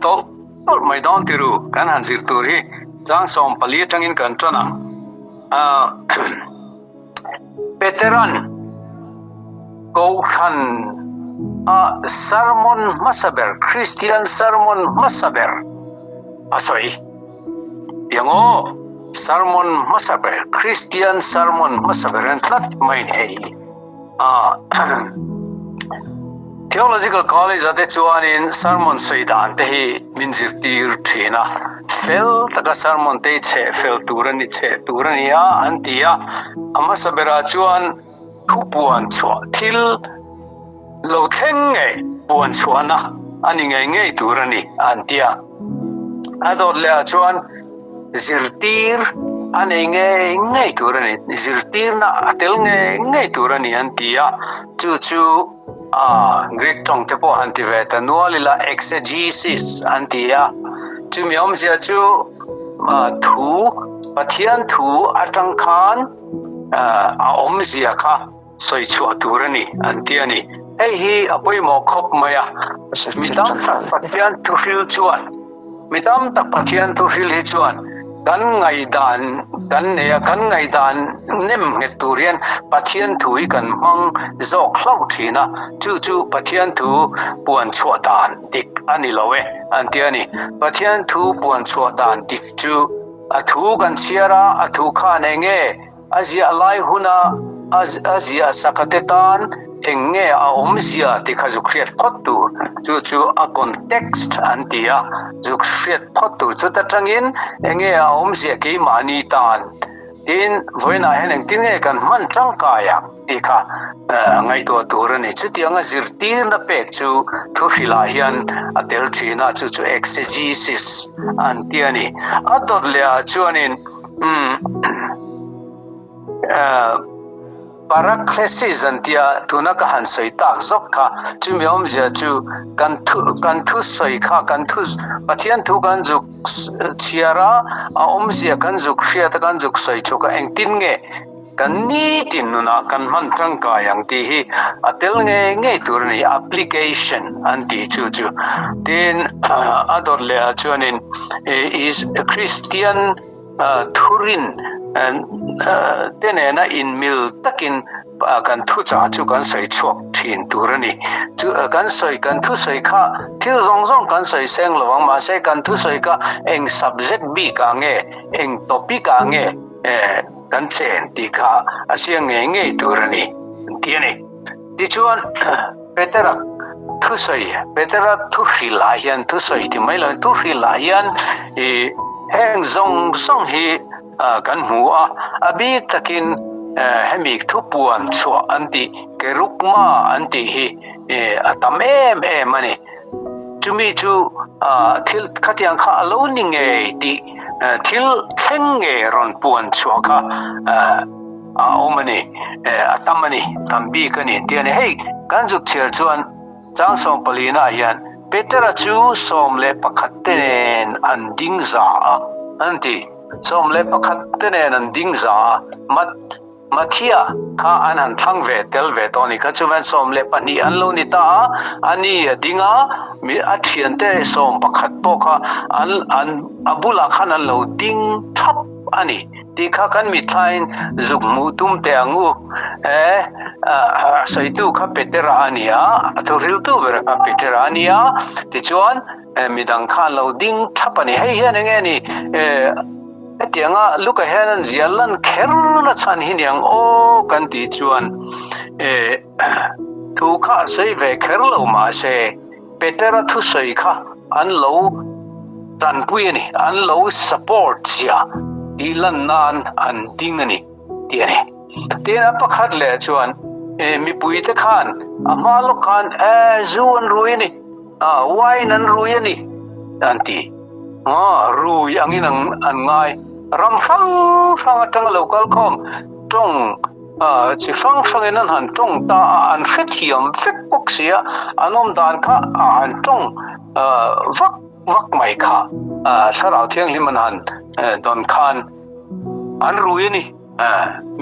โตไม่ดอนติรูกันหันสิตูรีจังสอมปลีจังอินกันตนะเปเตรันกูขันsermon masaber Christian sermon masaber asoi yango sermon masaber Christian sermon masaber entlat main hei Theological College ate chuanin sermon saidan te hi minzir tir thina fel taka sermon te che fel turani che turania antia ama sabera chuan thupuan chwa thil lo thenge puan chwana ani ngai ngai turani antia ador le chuan zirtir ani ngai turani zirtir na atel ngai turani antia chu Greek tong te po hanti veta nualila exegesis antia chumiom sia chu thu pathian thu atang khan om sia kha soi chu aturani antiani hei hi apoi mo khop maya mitam pathian thu hil chuan mitam tak pathian thu hil hi chuan kan ngai dan nem nge turian pathian thui kan mang zok hlau thina chu pathian thu puan chua dan dik ani lowe antiani pathian thu puan chua dan dik chu athu kan chiara athu khan enge azia lai huna azia sakatetan enge a omzia tikhazu create photu chu a context antia zu create photu chu ta tangin enge a omzia ke mani tan tin voina heneng tinge kan man tangkaya tikha ngai to turani chu tianga zirtir na pek chu thu hila hian atel thina chu exegesis antiani ador le chuanin Paraclesis antia tuna ka han soi tak zok kha chumiom zia chu kan thu soi kha kan thu pathian thu kan juk chiara a om zia kan juk khria ta kan juk soi chu ka eng tin nge kan ni tin nuna kan man tang ka yang ti hi atel nge tur ni application anti chu then ador le chuanin is a Christian thurin and tenena in mil takin kan thu cha chu kan sai chuak thin turani chu kan soi kan thu sai kha thil zong kan sai seng lawang ma se kan thu sai ka eng subject b ka nge eng topic ka nge kan chen ti kha asiang nge turani tiani ti chuan petera thu sai petera thu hilayan thu sai ti mai la thu hilayan heng zong hi kan hua abi takin hemik thupuan chua anti kerukma anti hi atamem mani chumi chu thil khatiang kha aloning e ti thil thenge ron puan chua kha omani atamani tambi kani tiani hei kan juk chir chuan changsom palina hian petera chu somle pakhatten anding za anti somle pakhatten anding za mathia kha anan thangve telve toni kha chuan somle pani anlo ni ta ani dinga mi athiante som pakhat po kha an abula khan lo ding thap ani ti kha kan mi thain zuk mu tum te angu saitu kha petera ania athuril tu ber kha petera ania ti chuan midang kha lo ding thap ani hei hian nge ni tianga luka henan zialan kherna chan hiniang o kan ti chuan thu kha sei ve kherlo ma se petera thu sei kha an lo tan pui ni an lo support sia ilan nan an dingani tiani tena pakhat le chuan mi pui te khan ama lo khan zuan ruini wai nan ruini anti rui angin an ngai ram sang atang local com tong chi sang enan han tong ta an fethiam fek boxia anom dan kha an tong vak mai kha sarau thiang liman han don khan an ruini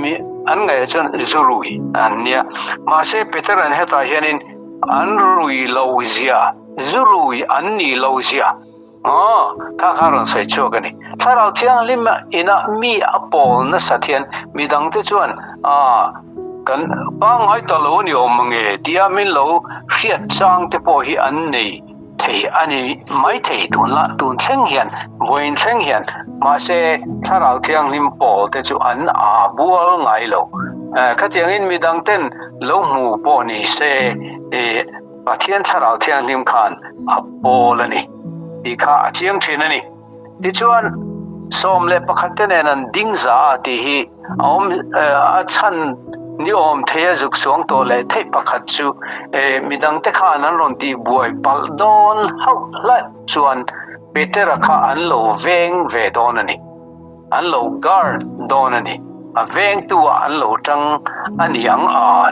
mi an ngai chan zurui ania ma se peteran heta hianin an rui lozia zurui anni lozia ข้ารันใส่ชัวกันนี่ถ้าเราเที่ยงลิมอินะมีอปอลนะสัตยนมีดังที่ชวนกันบางไอ้ตะโลนี่อมงที่อามินโลเสียจังที่พอฮีอันนี้เทอันนี้ไม่เทตุนละตุนเชิงเหียนวันเชิงเหียนมาเสถ้าเราเที่ยงลิมปอลที่ชวนบัวไงโลข้าเที่ยงอินมีดังเต้นโลหมู่ปอนี่เสประเทศถ้าเราเที่ยงลิมขันอปอลนี่อีข้าเชียงเชนนี่ที่ชวนสมเลปขัดเตนนันดิ้งซาที่ฮีอาชันนิอมเทียจุกสวงตัวเลยเทปขัดจูมีดังเตข้านั้นรอนที่บวยปัลดอนเฮาไล่ชวนเปเตอร์ข้าอันโลเวงเวดอนนี่อันโลการ์ดอนนี่เวงตัวอันโลจังอันยัง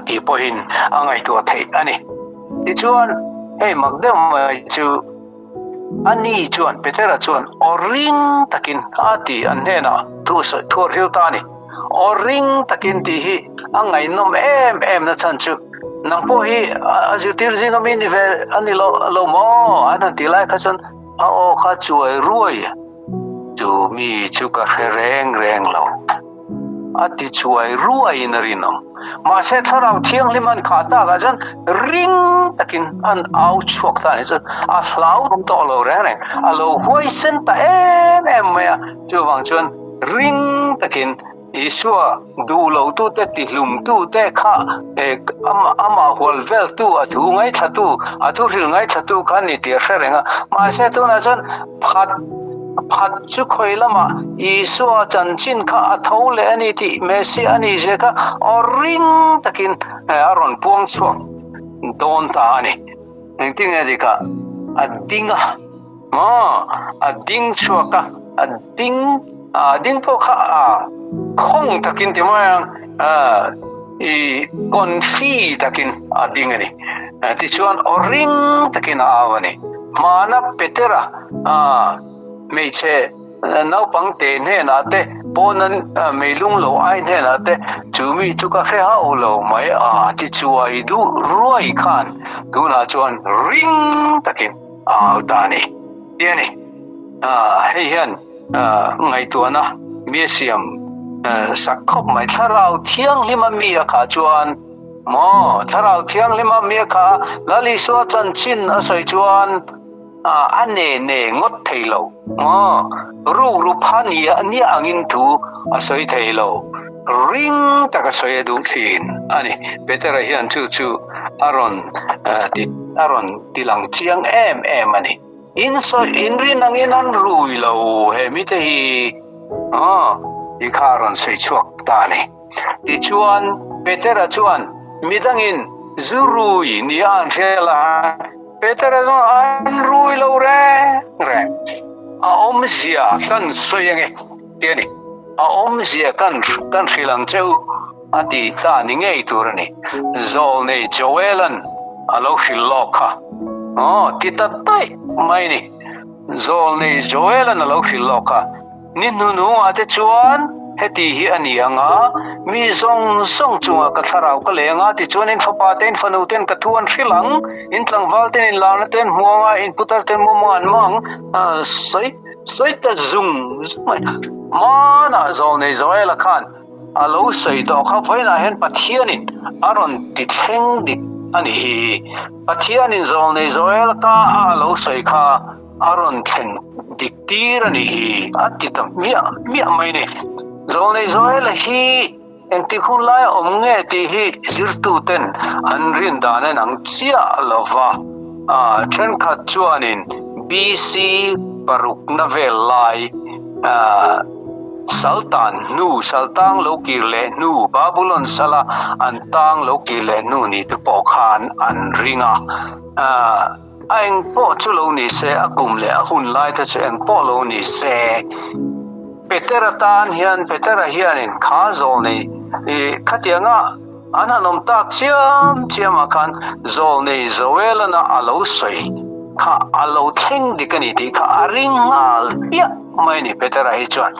ที่พอหินอันไงตัวเทอันนี้ที่ชวนมักเดิมจูอันนี้ชวนเปเตอร์ชวนอริงตะกินอาทิอันเนน่ะทั่วริวตานี่อริงตะกินที่ฮีอันไงนมนะฉันจูนังพอฮีอาจิติรจินมินิเวอันนี้โลมออันนั้นที่ไล่ข้าชวนข้าช่วยรวยจูมีจูกะแรงเราอาทิช่วยรวยนรินมมาเสถ้าเราเที่ยงลิมันขาตากันริงตะกินอันเอาชวกตานี่จะลาวตอโลแรงโลห้วยเส้นตาเมียจูวังชวนริงตะกินอีสัวดูโลตูเตติลุมตูเตข้าอามาหัวเวลตูทูไงทัตูทูริลไงทัตูกันนี่เดียร์แรงมาเสตัวนั้นจนพัดจุคอยละมาอีสัวจันชินข้าทาวเลนี่ที่เมสิอันนี้เจ้าอริงตะกินอารอนพวงสัวโดนตานี่จริงๆดิค่ะดิ้งดิ้งชัวค่ะดิ้งพวกคงตะกินที่มันอีคอนฟีตะกินดิ้งนี่ที่ชวนอริงตะกินวันนี้มานับเปเตอร์ไม่ใช่น้าปังเตนเห็นอะไรปอนันไม่ลุงโลไอเห็นอะไรจูมีจุกแค่ฮาโลไม่ที่ช่วยดูรวยขันดูน่าชวนริงตะกินตานี่เดี๋ยวนี้ให้เห็นไงตัวนะมีเสียมสักคบไม่ถ้าเราเที่ยงที่มันมีขาชวนถ้าเราเที่ยงที่มันมีขาแล้วลิสวจันชินอาศัยชวนอันเน่งดเทโลรูปพันยอันนี้อังินทูอาศัยเทโลริงตะกสวยดูฟินอันนี้เบเตอร์เฮียนจูอารอนที่หลังเชียงอันนี้อินรินังอินันรู้โลเฮมิเตฮีอีคารันใส่ชวกตานี่ที่ชวนเบเตอร์ชวนมิดังอินจูรุยนี่อันเทลาเปเตอร์ก็อันรู้แล้วแรงอมเสียกันสวยไงเดี๋ยวนี้อมเสียกันฟิลังเจ้าที่ตานี่ไงตัวนี้โซลนี่โจเอลันเราฟิลล็อกที่ตัดไปไม่นี่โซลนี่โจเอลันเราฟิลล็อกนี่นูอาจจะชวนเฮตีฮีอันนี้มีส่งจังก็ทาราวก็เลยที่ชวนอินฟ้าเต้นฟันูเต้นกระทวนฟิลังอินทลังวัลเต้นอินลานเต้นมัวอินพุทธเต้นมัวมังสวยแต่ซุ่มมานะโซนนี้โซเอลขันเราสวยต่อข้าไปนะเห็นปัทยานินอารอนติดเชิงดิอันนี้ปัทยานินโซนนี้โซเอลข้าเราสวยข้าอารอนเชิงดิตีรันนี้ติดตั้งมีไม่เนี่ยโซนเอลฮีเอ็งที่คุณไล่เงที่ฮีจิรตุเต็นอันรินดานนังเชียลวะเช่นขัดจวนิน BC ปรุกนเวลไลสัลตังโลกิเลนูบาบิลอนสลาอันตังโลกิเลนูนี่ตุปอกานอันริงเอ็งพ่อจุลนี่เสอกุมเลอคุณไล่ถ้าเอ็งพ่อโลนี่เสเปเตอร์ตานเฮียนข้าโซนี่ขัดยังอันนั้นนมตักเชียมกันโซนี่โซเอลน่ะอาลูสวยข้าอาลูเท่งดิกันนี่ที่ข้าริงเปียไม่นี่เปเตอร์ให้จวน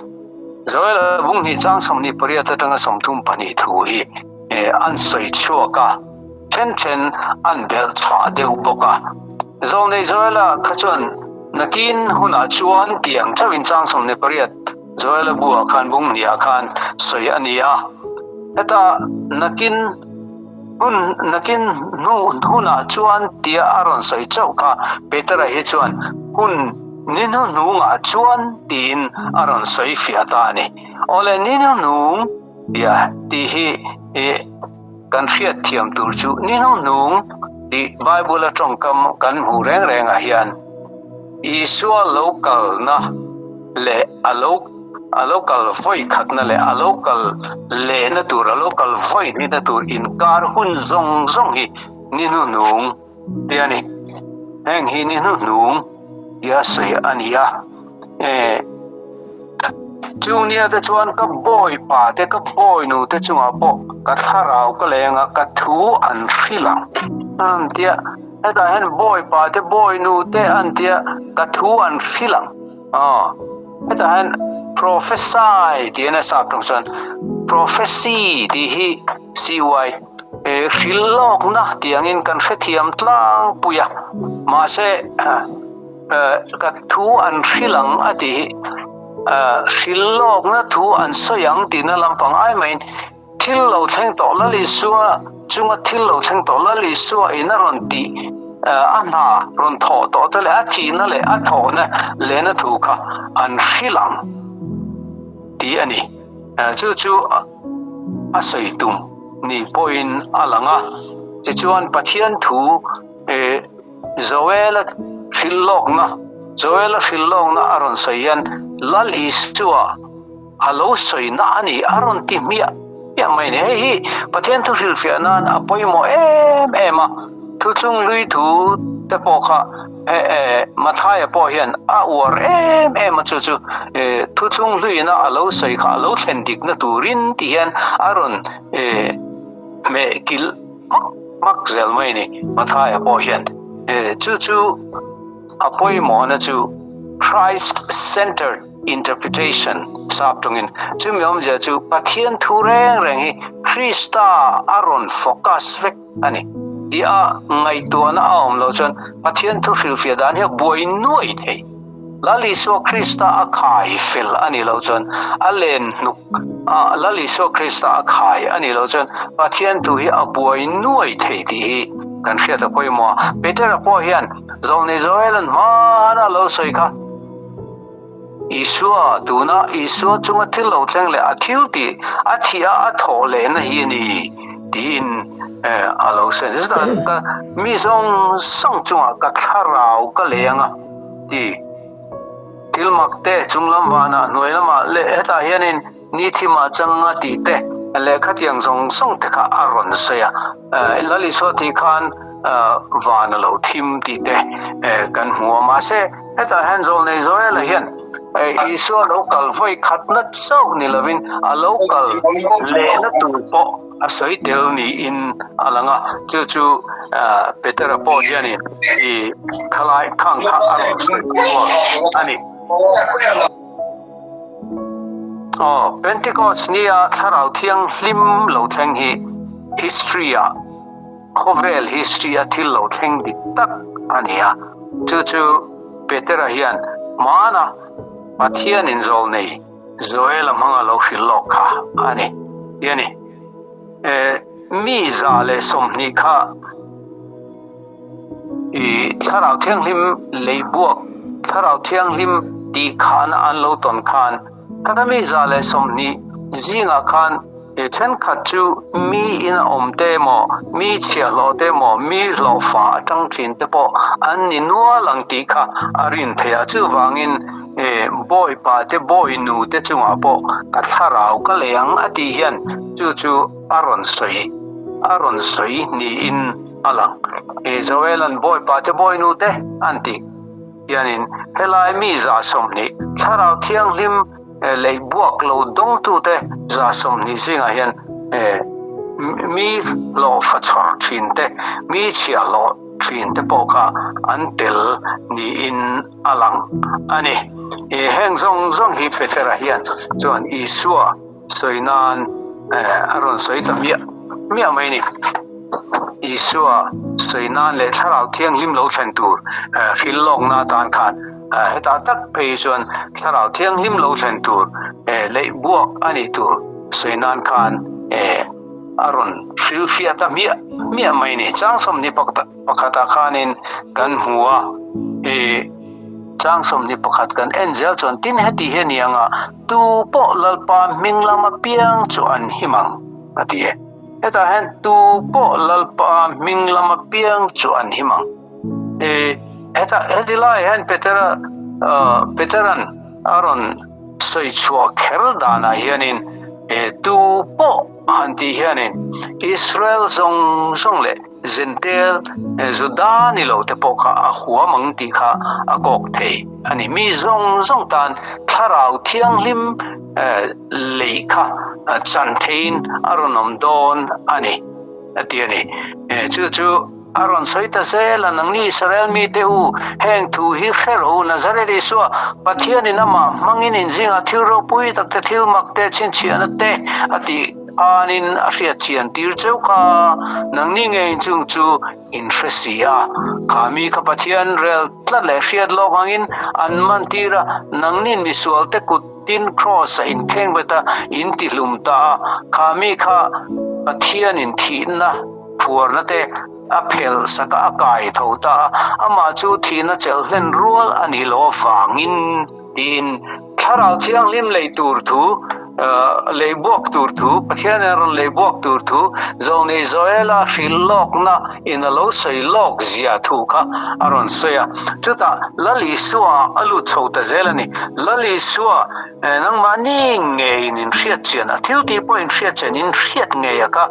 โซเอลบุ้งนี่จังสมนี่ปริยัติตั้งสมทุมปนิทูฮีอันสวยชัวกะเช่นอันเบลชาเดวบกะโซนี่โซเอลขัดจวน nakin huna chuan tiang chawin chang som ne pariat zoela bua khan bung nia khan soi ania eta nakin nu huna chuan tia aron soi chau kha petara hi chuan hun ninu nunga chuan tin aron soi fiata ni ole ninu nung ya ti hi kan fiat thiam tur chu ninu nung di bible atong kam kan hu reng reng a hian isua local na le local voi khatna le local le na tur local voi ni na tur in kar hun zong hi ninu nung yani heng hi ninu nung ya sei ania junior te chuan ka boy pa te ka boy nu te chunga po ka tharau ka lenga ka thu an filang tia eta hen boy pa te boy nu te an tia ka thu an filang eta hen prophesy ti na sa tong chuan prophecy ti hi CY filok na tiangin kan fethiam tlang puya ma se ka thu an filang ati filok na thu an soyang ti na lampang ai main thil lo thleng to la li suwa chunga thil lo thleng to la li suwa ina ron ti ana ron tho to te le a thi na le a tho na le na thu kha an filang ti ani chu a sei tum ni point alanga chi chuan pathian thu zoela filok na aron soyan lal istua halo soina ani aron ti mia ya mai ne hi pathian thu fil fianan apoimo ema thu chung lui thu te pokha mathaya po hian a war chu thu chung lui na alo sei kha alo thendik na turin ti hian aron me kil mak zel mai ni mathaya po hian chu apoimo na chu Christ centered interpretation saptungin chumyom ja chu pathian thu reng hi Krista aron focus vek ani dia ngai to na aom lo chon pathian thu fil fia dan he boi noi thei lali so Krista akhai fil ani lo chon alen nuk lali so Krista akhai ani lo chon pathian thu hi aboi noi thei ti hi kan fia ta poi mo peter po hian zone zoelan mana lo soi kha isua tuna isua chunga thil lo thleng le athil ti athia atho le na hi ni din alo sen ka mi song chunga ka tharau ka leanga ti tilmakte chunglam wana noilama le eta hianin ni thima changa ti te le khatiang song te kha aron seya lali so ti khan van lo thim ti te kan huwa ma se eta hanzol nei zoel hian iso local voi khatna chok ni lovin a local le na tu po asoi tel ni in alanga chu peter po yani I khalai khang kha aron ani Pentecost nia tharau thiang hlim lo thleng hi history a khovel history a thil lo thleng dik tak ania chu peter hian mana pathian in zol nei zoela manga lo fil lokha ani yani mi zale somni kha I tharau thiang hlim leibuak tharau thiang hlim ti khan an lo ton khan kadami zale somni jinga khan chen khachu mi in omte mo mi chia lo te mo mi lo fa tang thin te po an ni nuwa lang ti kha arin thea chu wangin boy pa te boy nu te chunga po ka tharau ka leang ati hian chu aron soi ni in alang zoelan boy pa te boy nu te anti yanin helai mi za somni tharau thiang hlim lei buak lo dong tu te za somni singa hian mi lo fa char thin te mi chia lo thin te poka antel ni in alang ani heng zong hi petera hian chuan isua soinan aron soi ta mi mai ni isua soinan le tharau thiang hlim lo thlen tur fil long na tan khan heta tak pe chuan tharau thiang hlim lo thlen tur lei buak ani tur soinan khan aron filfia ta mi mai ni changsom ni pakhata khanin kan huwa changsom ni pakhat kan angel chon tin heti henianga tu po lalpa minglama piang chu an himang atie eta hen tu po lalpa minglama piang chu an himang eta edila hen peteran aron soi chua kherdana hianin tu po hanti hianin Israel zong le zentel Zudani lo te poka a huwa mang ti kha a kok thei ani mi zong tan tharau thiang lim leikha chan thein aronom don ani atiani chu aron soita sela nangni Israel mi te u heng thu hi khero nazare so pathiani nama mangin injinga thilro pui takte thil makte chin chiana te ati anin afia chian tir cheu kha nangni nge chung chu infresia kami kha pathian rel tla le fiat lo hangin anman tira nangnin misual te kutin cross in kheng beta in ti lumta kami kha pathian in thina phurna te aphel saka akai thota ama chu thina chelhen rual ani lo wangin in tharau thiang lim leitur thu leibok tur thu pathian ron leibok tur thu zone zoela filok na in a lo sei lok zia thu kha aron soya chuta lali suwa alu chota zelani lali suwa nang mani nge in riat chen athil ti point riat chen in riat nge ka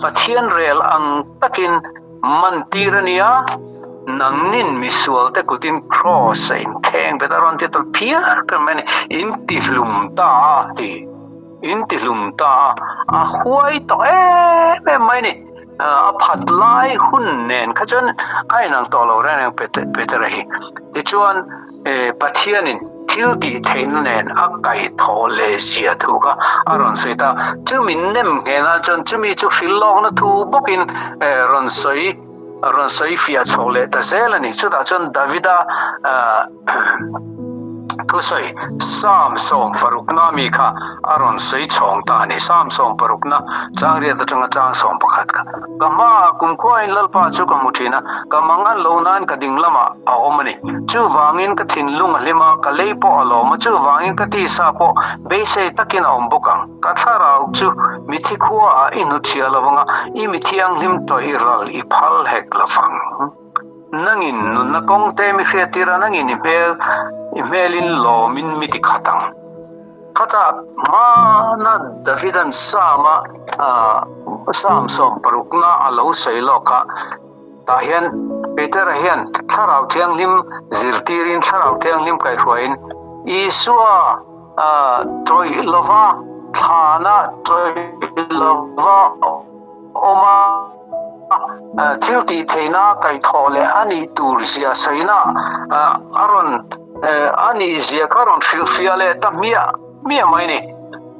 pathian rel ang takin mantirania nangnin misual te kutin cross in kheng betaron te to piar permane intilum ta a huai to me mai ni a phatlai hun nen khachon ai nang to lo ren peterahi ti chuan pathianin thilti thein nen akai thole sia thuga aron seita chumin nem hena chon chumi chu filong na thu bokin ron soi fia chole ta zelani chuta chon davida kusai sam song farukna mi kha aron sei chong ta ni sam song farukna changre ta changa chang song pakhat ka kama kumkhoin lalpa chu kamuthina kamangan lonan ka dinglama a omani chu wangin ka thinlung lema ka leipo alo ma chu wangin ka ti sa po be sei takin ombokang ka tharau chu mithi khuwa inu chia lawanga I mithiang lim to iral I phal hek lafang nangin nunna kong te mi fiatira nangin imelin lo min miti khatang khata mana davidan sama samsom parukna alo seiloka tahian peter hian tharau thiang lim zirtirin tharau thiang lim kai hruain isua troi lova thana troi lova oma thilti theina kai thole ani tursia saina aron ani zia karon filfiale ta mia mai ni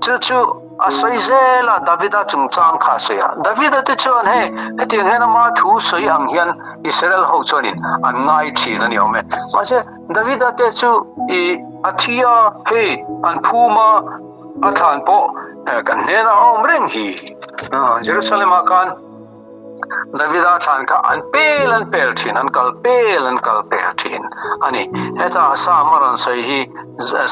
chu asai zela davida chungchang kha sia davida te chon he eti hena ma thu soi ang hian Israel ho chonin an ngai thina ni ome mase davida te chu I athia he an phuma athan po kan hena omreng hi Jerusalem kan Davida than ka an pel thin an kal pel thin ani heta samaran sai hi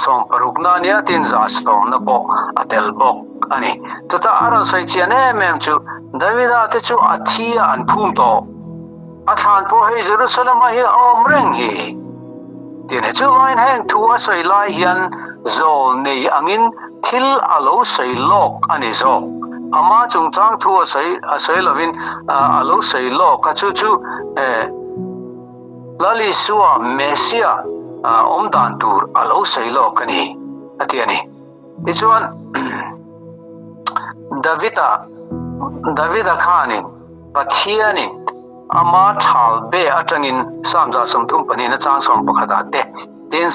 som parukna nia tin za som na po atel bok ani tata aran sai chiane mem chu Davida te chu athia an phum to athan po he Jerusalem hi omreng hi tin chu line hang thu asai lai hian zol nei angin thil alo sai lok ani zo ama chungchang thu asai lovin alo sei lo ka chu lali suwa mesia omdan tur alo sei lo kani atiani ichuan davida khanin pathianin ama thalbe atangin samja somthum panina changsom pakhata te tin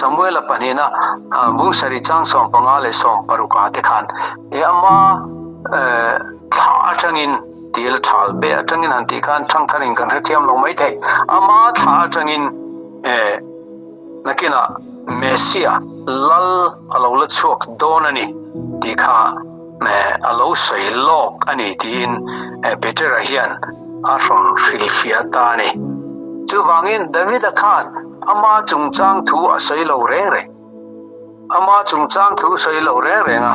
Samuel panina bungsari changsom pangale som paruka te khan ama atangin til thalbe atangin hanti khan thangtharing kan rethiam lo mai thai ama tha atangin nakina Mesia lal alo la chuak don ani ti kha me alo sei lok ani tin better hian aron Philadelphia ta ni chu wangin David khan ama chungchang thu a sei lo re ama chungchang thu sei lo re nga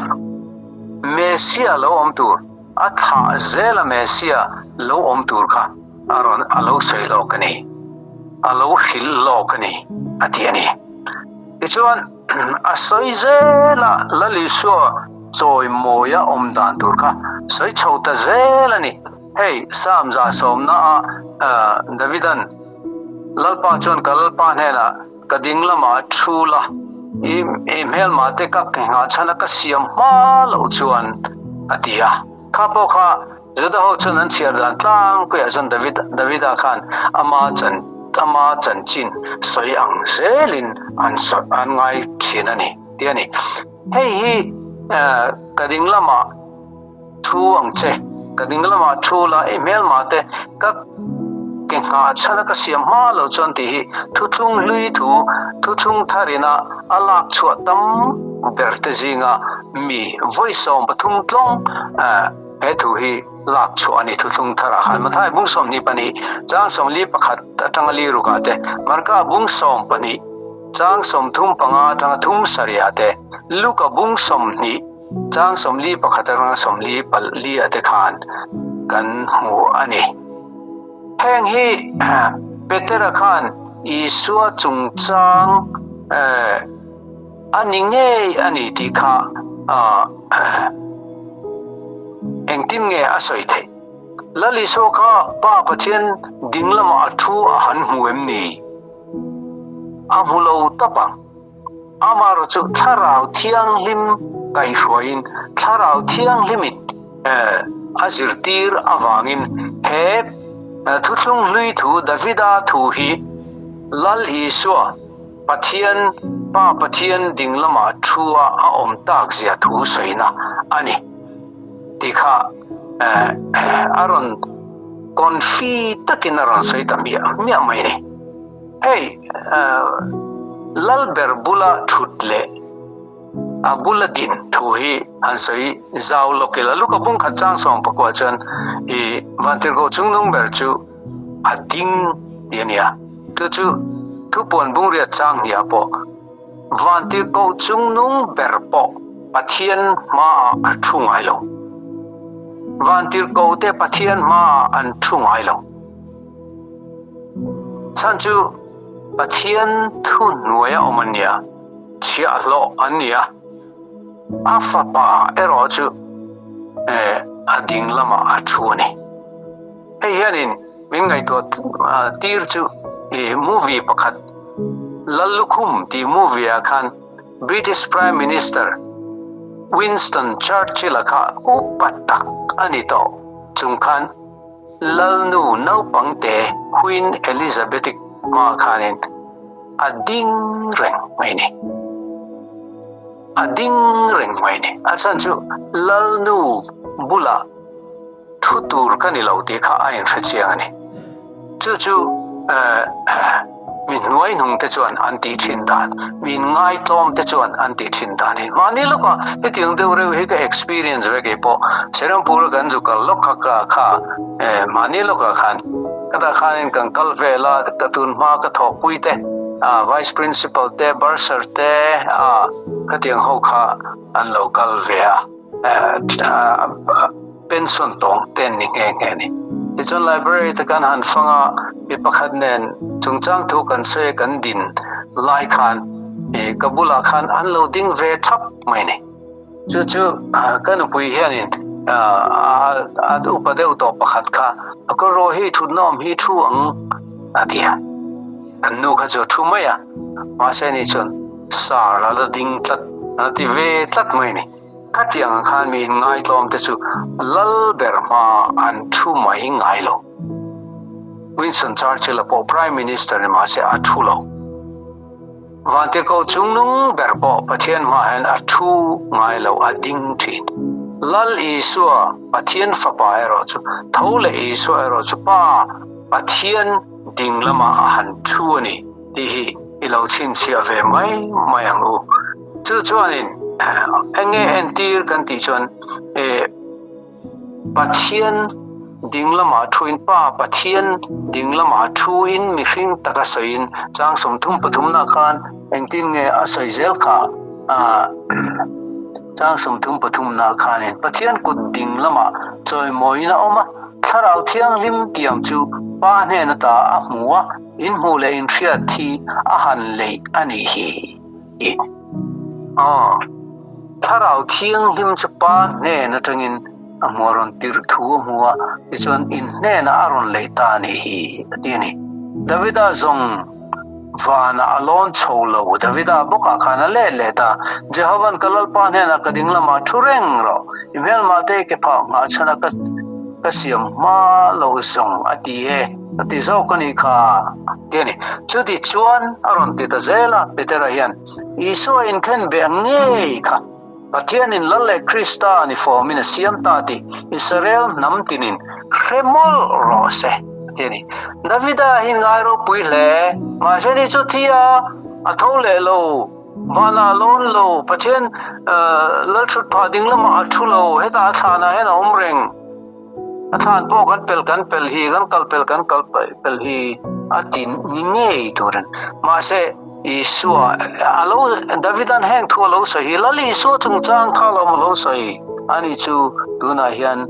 Mesia lo om tur atha zela Mesia lo om tur kha aron alo sei lo kani alo hil lo kani atiani ichuan asoi zela lali so choi moya om dan tur kha soi chhota zela ni hey samza somna Davidan lalpa chon kalpa hela kading lama thula email mate ka nga chana ka siam ma lo chuan atia khapo kha jada ho chanan chiar dan tlang ko ya jan Davida khan ama chan chin soi ang zelin an ngai thinani tiani hei hi kading lama thu ang che kading lama thu la email mate ka ke nga chana ka siam ma lo chon ti hi thuthung lui thuthung tharina alak chuatam berte jinga mi voice on pathum tlong he thu hi lak chuani thuthung thara khan mathai bung som ni pani chang som li pakhat tangali ruka te marka bung som pani chang som thum panga tang thum saria te luka bung som ni chang som li pakhat rang som li pal li ate khan kan hu ani heng hi Peter khan Isua chungchang aninge ani ti kha engtin nge asoi the lali so kha pa pathian dinglama thu a han huem ni amulo tapang amar chu tharau thiang lim kai hroin tharau thiang limit azirtir awangin he thuthung lui thu Davida thu hi lal Isua pathian dinglama thua a om tak zia thu soina ani tikha aron konfi takin aron soita mia mai ni hey lal berbula thutle abula din thu hi ansoi zau lokela luka bung khachang som pakwa chan e vantir go chungnung ber chu ading diania tu thu pon bung ria chang ya po vantir go chungnung ber po pathian ma athungai lo vantir go te pathian ma an thungai lo sanchu pathian thu nuaya omania chia lo ania afapa eroju ading lama athuni hey yanin mingai to tir chu movie pakhat lalukhum ti movie khan British Prime Minister Winston Churchill kha upatak ani to chungkhan lalnu nau pangte Queen Elizabeth ma khanin ading reng maini asan chu lalnu bula thutur kani lauti kha ain thacheng ani chu min nuai nung te chuan anti thindan min ngai tlom te chuan anti thindan ni mani loka etiang de re he ka experience re ke po serampur gan ju kal lokha kha mani loka khan kada khan kan kalvela katun ma ka thok puite vice principal te bursar te katiang ho kha an local vea pension tong ten ni nge ni ichon library ta kan han fanga bi pakhat nen chungchang thu kan se kan din lai khan kabula khan unloading ve thap mai ni chu kan pui hianin adu padeu to pakhat kha akoro hi thunom hi thuang atia annu kha jo thumaya ma se ni chon sar la ding tlat ati ve tlat mai ni katiang khan mi ngai tlom te chu lal ber ma an thu mai ngai lo Winston Churchill po prime minister ni ma se athu lo vante ko chungnung ber po pathian ma han athu ngai lo ading thin lal isua pathian fapa ero chu thole isua ero chu pa pathian dinglama han thu ni hi ilo chin chia ve mai ang u chu chuanin enge entir kan ti chuan pathian dinglama thuin pa pathian dinglama thuin mi hring taka soin chang somthum pathumna khan engtin nge asoi zel kha chang somthum pathumna khanin pathian kut dinglama choi moina oma tharau thiang lim tiam chu pa ne na ta a hmuwa in hu le in thia thi a han le ani hi tharau thiang lim chu pa ne na tangin amoron tir thu huwa ichon in ne na aron le ta ni hi atini davida zong vana alon cholo davida boka khana le ta jehovan kalal pa ne na kadingla ma thureng ro email ma te ke pha nga chana ka siam ma lo song ati he ati zo kani kha keni chudi chuan aron ti ta zela petera yan iso in khen be nge kha pathian in lalle krista ni formin siam ta ti israel nam tinin kremol rose keni davida hin gairo puile ma jeni chuthia athole lo vana lon lo pathian lal thut phading lama athulo heta thana hena umreng athan po kan pel hi kan pel hi atin ninge turan ma se isua alo davidan hang thu lo so hi lali so chung chang khalo mo lo so hi ani chu tuna hian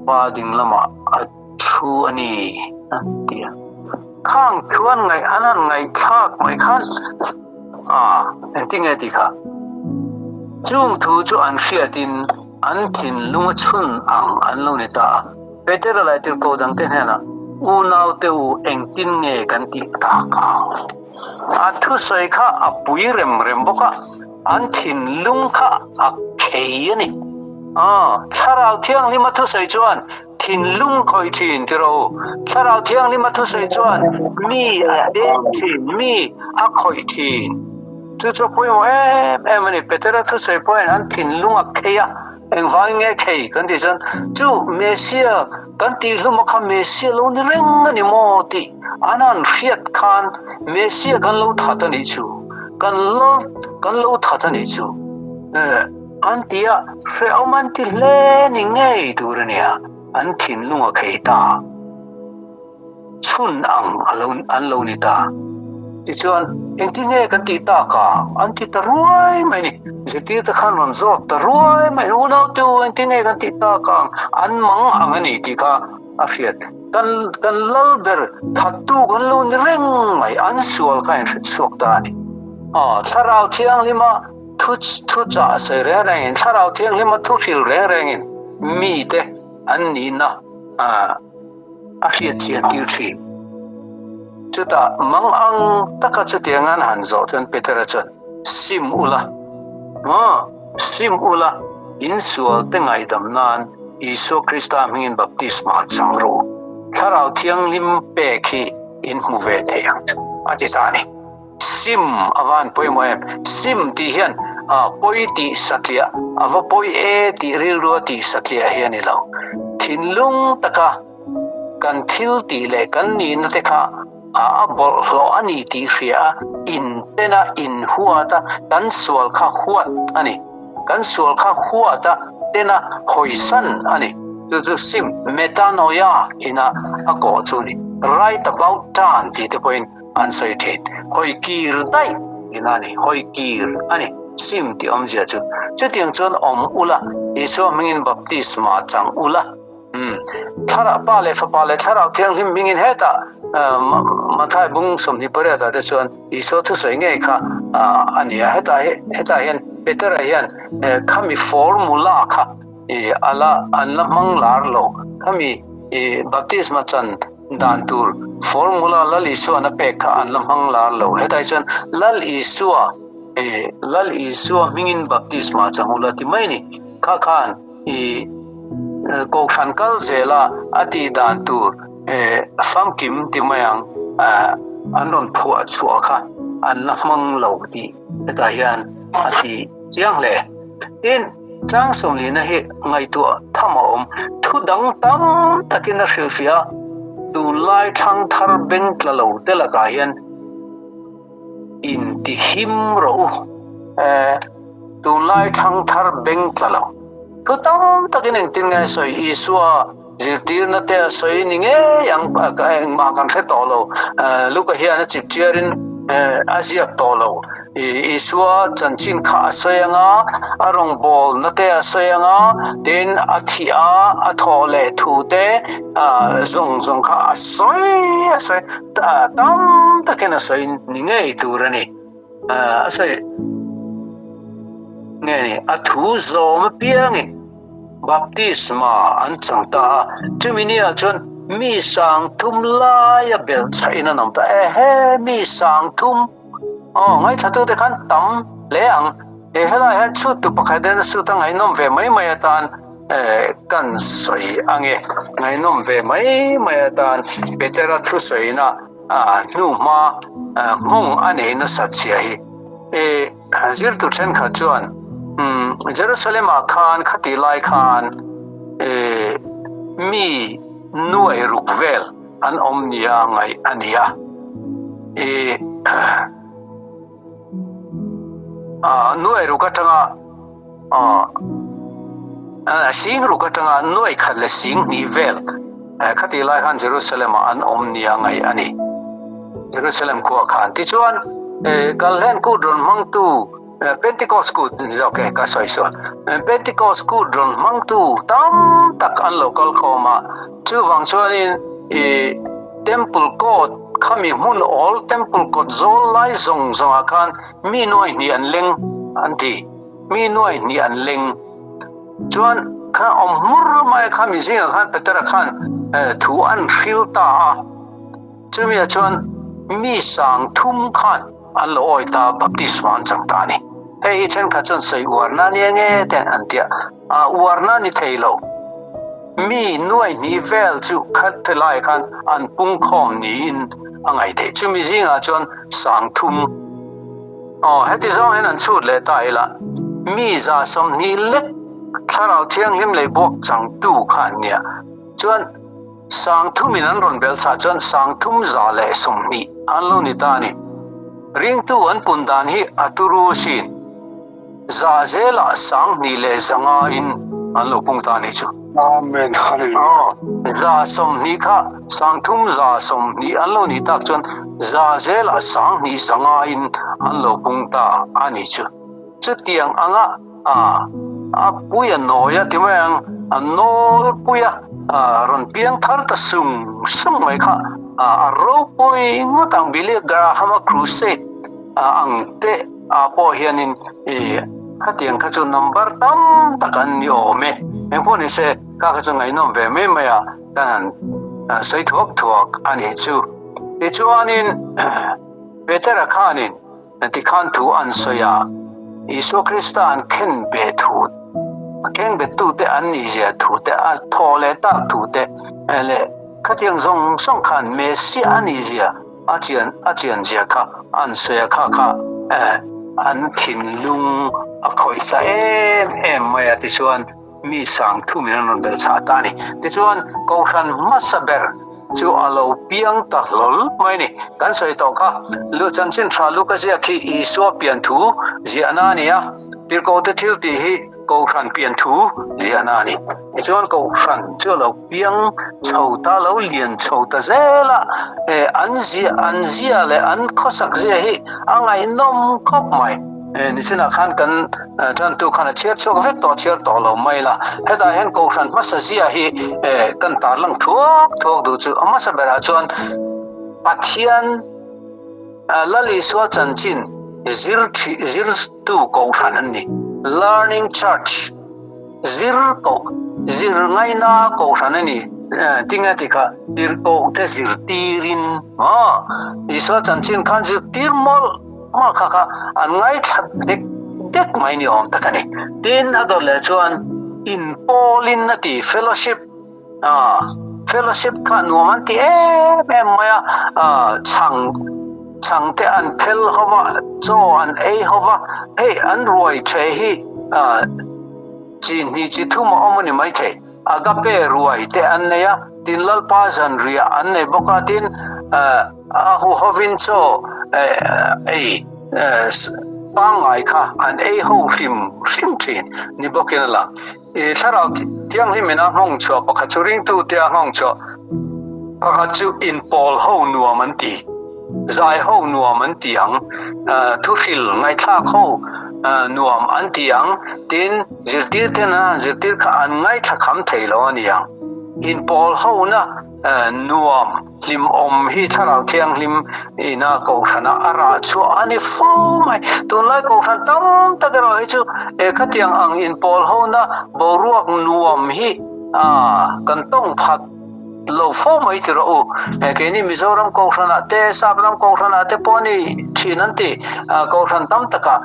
pa ding lama thu ani tia khang thuan ngai anan ngai thak mai khan enting eti kha chung thu chu an fiatin an thin lunga chun ang an lo ne ta petera lai til ko dang te hena u nau te u engtin nge kan ti ta ka athu soi kha apui rem boka an thin lung kha akhei ani charau thiang li mathu soi chuan thin lung khoi thin tiro charau thiang li mathu soi chuan mi de thin mi a khoi thin chu poi mo em ani petera thu soi poi an thin lung akheya engwang nge khei kan ti chan chu mesia kan ti hlum kha mesia lo ni reng ani mo ti anan fiat khan mesia kan lo thata ni chu kan lo thata ni chu antia fe oman ti le ni nge durania an thin lunga khei ta chun ang alon an lo ni ta ti chuan engti nge kan ti ta ka an ti ta ruai mai ni zeti ta khan ram zo ta ruai mai u na tu engti nge kan ti ta ka an mang ang ani ti ka afiat kan lal ber thatu kan lo ni reng mai an sual kain suak ta ni tharau thiang lima thu cha sai re reng tharau thiang lima thu fil re reng mi te an ni na afiat chian tiu thi chuta mang ang taka chutiangan hanzo chen petera chen sim ula in sual tengai damnan iso krista mingin baptisma changro tharau thiang lim pe khi in muve theyang atisani sim avan poi moem sim ti hian poi ti satlia ava poi e ti rilro ti satlia hian ilo thinlung taka kan thil ti le kan ni na te kha bol lo ani ti ria in tena in huata kan sual kha huat ani kan sual kha huata tena hoisan ani tu sim metanoia ina ako chuni right about time ti te point answer it hoi kir dai inani hoi kir ani sim ti omjia chu chutiang chon ula iso mingin baptisma chang ula thara pale thara thiang him mingin heta mathai bung somni pare ta de chuan iso thu soi nge kha ania heta hian petera hian khami formula kha ala anlamang larlo khami baptisma chan dan tur formula lal isu na pe kha anlamang larlo heta chuan lal isua mingin baptisma changula ti mai ni kha khan ko khankal zela ati dan tur fam kim ti mayang anon phua chua kha an lamang lo ti ta hian ati chiang le tin chang som li na he ngai tu thamaom thu dang tam takina filfia tu lai thang thar beng tla lo te la ka hian in ti him ro tu lai thang thar beng tlalo tu tam takin tin ngai soi isua jirtir na te soi ninge yang ma kan the tolo luka hian chip cherin asia tolo isua chanchin kha soyanga arong bol na te soyanga ten athia athole thu te zong kha soi tam takin soi ninge turani asai ngani athu zom piangi baptisma an changta chuminia chon mi sang thum la ya bel chaina namta he mi sang thum ngai thatu te khan tam leang hela ha chu tu pakha den su ta ngai nom ve mai mai tan kan soi ange ngai nom ve mai tan betera thu soi na nu ma mong ane na satchia hi hazir tu chen kha chuan Jerusalem khan khati lai khan mi nuai rukvel an omnia ngai ania nuai rukatanga sing rukatanga nuai khalle sing ni vel khati lai khan Jerusalem an omnia ngai ani Jerusalem ko khan ti chuan kalhen ku dron mang tu Pentecost ku okay ka so Pentecost ku dron mang tu tam tak an local koma chu wang chuanin temple court khami mun all temple court zol lai zong akan mi noi ni an leng anti mi noi ni an leng chuan kha omur mai khami zing khan petera khan thu an khilta chumi chuan mi sang thum khan an loi ta baptisma changta ni hei chen kha chon sei warna ni nge ten antia warna ni thailo mi nuai ni vel chu khat lai khan an pung khom ni in angai the chumi jinga chon sang thum heti zong hen an chut le taila mi za som ni let tharau thiang him le bok chang tu khan nia chuan sang thum in an ron bel cha chon sang thum za le som ni an lo ni ta ni ring tu an pundan hi aturu sin za zela sang ni le zanga in an lo pung ta ni chu amen hallelujah za som ni kha sang thum za som ni an lo ni tak chon za zela sang ni zanga in an lo pung ta ani chu chu tiang anga puya noya timang anol puya ron piang thar ta sung mai kha ro poi ngotang bile Graham crusade ang te po hianin khatiang kha chu number tam takan ni ome engpon se ka kha chu ngai nom ve me maya kan sei thuak ani chu ti chuanin betera khanin ti khan thu an soya Isu Krista an ken be thu ken be tu te an ni je thu te a thole ta thu te ele khatiang zong song khan Messi ani je achian je kha an soya kha an thin lung a khoi ta em maya ti chuan mi sang thu min non bel cha ta ni ti chuan ko khan masaber chu alo piang ta lol mai ni kan soi to kha lu chan chin thra lu ka sia khi isu pian thu ji anania pir ko te thil ti hi ko khan pian thu ji anani chuan ko khan chu lo piang chho ta lo lian chho ta zela an zia le an khosak je hi angai nom khop mai ni china khan kan chan tu khan cher chok ve to lo mai la heta hen ko khan masazia hi kan tar lang thok du chu ama sa bera chuan pathian lali so chanchin zir tu ko khan ni learning church zir ngai na ko khan ni tinga tika dir ko te zir tirin iso chanchin khan zir tir mol ma kha an ngai that dek mai ni om takani tin adole chuan in polin na ti fellowship kha nuaman ti maya chang te an phel hova cho an hova hey an roi the hi chin ni chi thu ma omani mai the agape ruai te an neya tin lal pa jan ria an ne boka tin hu hovin cho ปังไงค่ะอันโหริมจีนนี่บอกกันละถ้าเราเที่ยงที่มีน้ำห้องชัวปะคัจุริงตู้เที่ยงห้องชัวปะคัจุอินปอลห้องนัวมันตีใจห้องนัวมันตียังทุกหิลไงท่าเข้านัวมันตียังดินจิตติเทนะจิตติข้าอันไงท่าคำไทยแล้วนี่ยังอินปอลห้องนะนัวลิมฮีถ้าเราเที่ยงลิมน่ากูขันอาราชัวอันนี้ฟูไหมตัวไล่กูขันตั้มตะกร้อยจูขัดยังอังอินปอลห้องนะบรวกนัวฮีกันต้องพัดโลฟูไหมที่เราแค่นี้มิโซรัมกูขันเตะซาบรัมกูขันเตะปอนี่ชีนันติกูขันตั้มตะกะ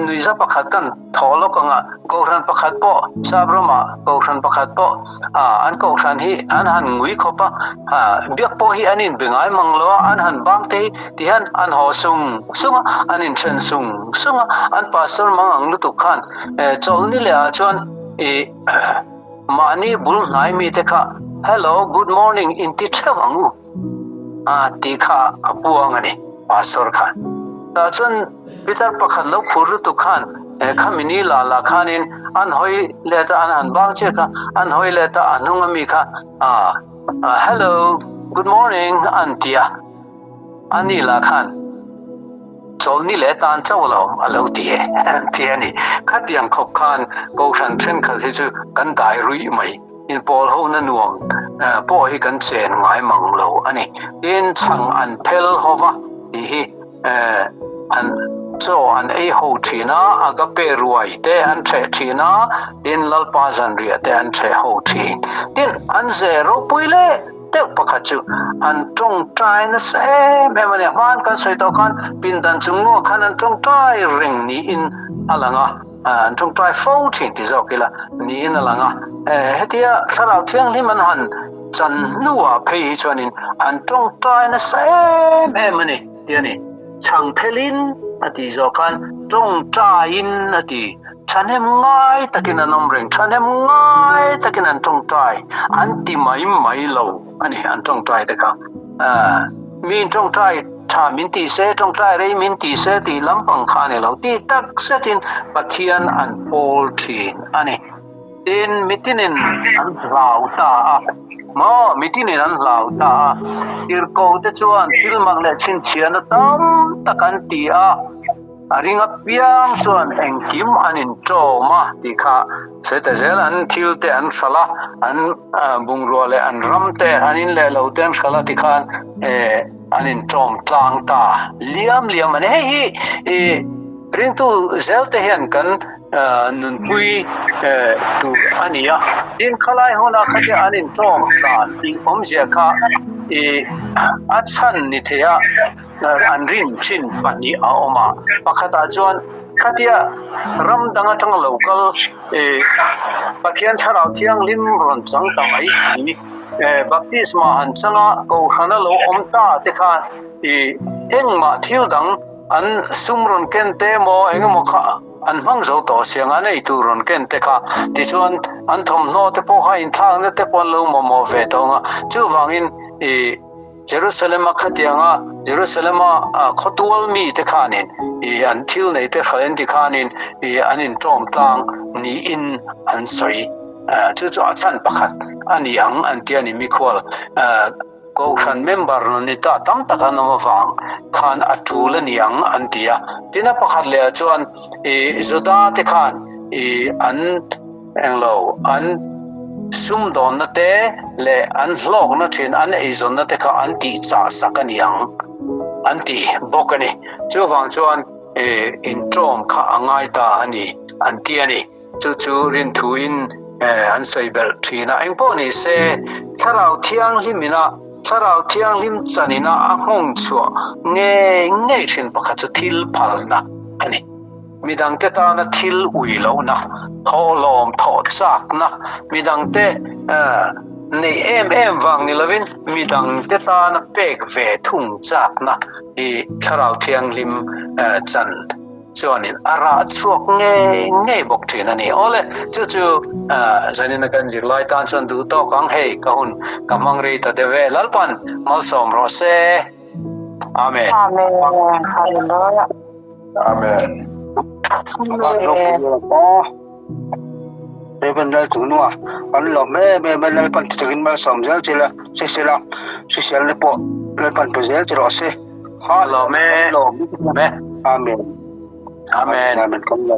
นุยซาปะขัดกันทอลกังกูขันปะขัดปอซาบรัมกูขันปะขัดปออันกูขันฮีอันหันงุยขบเบียกปอฮีอันนี้เป็นไงมังลัวอันหันบางทีที่หันอันหอซุงอันนี้เชนซุงอันปัสสาวะมังอังลุตุขันโจนี่เลยจวนมานี่บุลนายมีเด็กHello, good morning. Inti chewangu. Tika apuangani pastor khan. Ta chun pitar pakhat lo phuru tu khan khamini la khanin an hoi leta an bang che ka an hoi leta anungami kha hello, good morning antia. Ani la khan. Choni le tan chawlo alo tie tiani khatiang khop khan ko khan thren khal si chu kan dai rui mai in pol ho na nuam po hi kan chen ngai manglo ani in chang an phel hova hi an so an ho thina aga pe ruai te an the thina din lalpa zan ria te an the ho thi din an zero puile te pakhachu an tong trai na se me mane man kan soi to khan pin dan chungno khan an tong trai ring ni in alanga an tong trai 14 ti zokila ni in alanga hetia sarau thiang li man han chan nuwa phei chuanin an tong trai na se me mane tiani chang phelin ati zokan tong trai in ati chanem ngai takin anom reng chanem ngai takin an tong trai anti mai lo ani an tong trai ta ka min tong trai tha min ti se tong trai rei min ti se ti lampang khane lo ti tak setin pathian an pol thin ani tin mitinin an lau ta mo mitinin an lau ta ir ko te chuan thil mang le chin chian tam takan ti ringa piang chuan engkim anin toma tikha seta zel an thil te an khala an bungro le an ram te anin le lo ten khala tikhan anin tom tlang ta liam ane hi ring tu zel te hian kan nun pui tu ania in khalai hona khatia anin tom tlan ing omjia kha achan ni thea an rin chin pani aoma pakhata chuan khatia ram danga tang local pathian tharau thiang lim ron chang tamai si baptisma han changa ko khana lo omta te kha engma thil dang an sumron kente mo engmo kha an hmang zo to sianga nei turon ken te kha ti chuan an thom hno te po kha in thang te pon lo mo ve tonga chu wangin Jerusalem khatianga Jerusalem khotwal mi te khanin an thil nei te khalen ti khanin anin tom tlang ni in an soi chu achan pakhat ani ang an tiani mi khol ko khan member no ni ta tam taka no wang khan atul niang an tia tina pakhat le chuan zoda te khan an englo an sum don na te le an hlok na thin an ezon na te kha an ti cha sakaniang an ti bokani chu wang chuan in trom kha angai ta ani an ti ani chu rin thu in an saibel thina engpo ni se tharau thiang limina tharau thiang lim chanina a hong chua nge thin pakha chu thil phalna ani midang te ta na thil ui lo na tholom tho chak na midang te nei em wang ni lovin midang te ta na pek ve thung chak na tharau thiang lim chan chuanin ara chuak nge bok thin ani ole chu zanina kan jirlai tan chan du to kang hei kahun kamang rei ta de ve lalpan mal som ro se อาเมน Amen. Hallelujah. Amen. Amen. Bebenal tunua an lo me bebenal pan tigin mal somjal chila sisela sisel le po le pan pezel chiro se ha lo me amen amen amen kan lo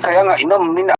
kaya nga inom min